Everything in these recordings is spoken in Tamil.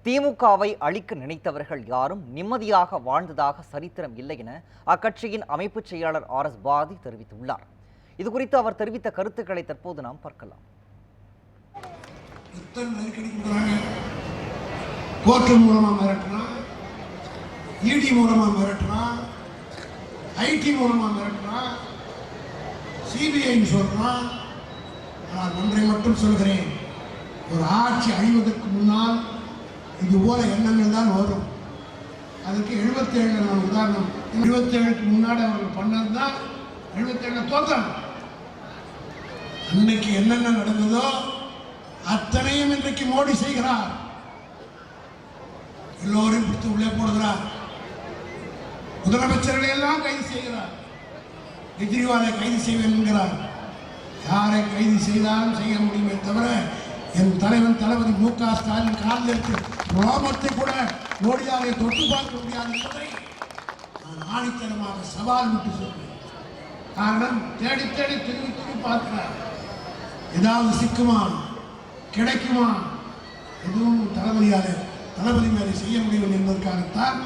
திமுகவை அழிக்க நினைத்தவர்கள் யாரும் நிம்மதியாக வாழ்ந்ததாக சரித்திரம் இல்லை என அக்கட்சியின் அமைப்பு செயலாளர் RS பாரதி தெரிவித்துள்ளார். இதுகுறித்து அவர் தெரிவித்த கருத்துக்களை தற்போது நாம் பார்க்கலாம். கோர்ட் மூலமா மிரட்டலாம், இடி மூலமா மிரட்டலாம், ஐடி மூலமா மிரட்டலாம், சிபிஐ சொல்றான். நான் ஒன்றை மட்டும் சொல்கிறேன், ஒரு ஆட்சி அழிவதற்கு முன்னால் இது போல எண்ணங்கள் தான் வரும். அதுக்கு 77 நான் உதாரணம். 77க்கு முன்னாடி அவர்கள் பண்ணதுதான் 77 தோற்றம். அன்னைக்கு என்னென்ன நடந்ததோ அத்தனையும் இன்றைக்கு மோடி செய்கிறார். எல்லோரையும் பிடித்து உள்ளே போடுகிறார். முதலமைச்சர்களை எல்லாம் கைது செய்கிறார். கெஜ்ரிவாலை கைது செய்வேன் என்கிறார். யாரை கைது செய்தாலும் செய்ய முடியுமே தவிர என் தலைவன் தளபதி மு.க. ஸ்டாலின் காலில் இருக்கு ரோமத்தை கூட மோடியாரை தொட்டு பார்க்க முடியாது என்பதை நான் ஆணித்தனமாக சவால் விட்டு சொல்றேன். காரணம், தேடி தேடி திரும்பி பார்க்கிறார். ஏதாவது சிக்குமா, கிடைக்குமா, எதுவும் தளபதி மேலே செய்ய முடியும் என்பதற்காகத்தான்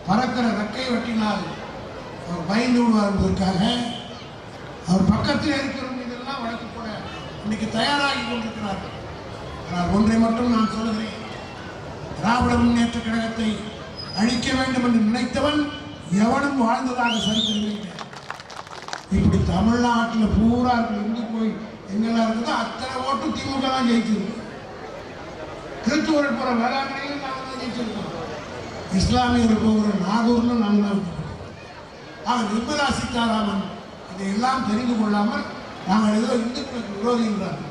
பறக்கிற ரெக்கை வெட்டினால் அவர் பயந்து விடுவார் என்பதற்காக அவர் பக்கத்தில் இருக்கிறவங்க இதெல்லாம் வழக்கு கூட இன்னைக்கு தயாராகி கொண்டிருக்கிறார்கள். ஆனால் ஒன்றை மட்டும் நான் சொல்லுகிறேன், திராவிட முன்னேற்ற கழகத்தை அழிக்க வேண்டும் என்று நினைத்தவன் எவனும் வாழ்ந்ததாக சரித்திரமே. இப்படி தமிழ்நாட்டில் பூரா இருந்து போய் எங்கெல்லாம் இருக்குதோ அத்தனை ஓட்டும் திமுக தான் ஜெயிச்சிருக்கு. கிறிஸ்துவர் போற வேளாண்மையிலும் நாங்கள் தான் ஜெயிச்சிருக்கோம். இஸ்லாமியர் போகிற நாகூர்னு நாங்கள் தான் இருக்கோம். ஆக நிர்மலா சீதாராமன் இதையெல்லாம் தெரிந்து கொள்ளாமல் நாங்கள் ஏதோ இந்துக்களுக்கு விரோதி என்றார்கள்.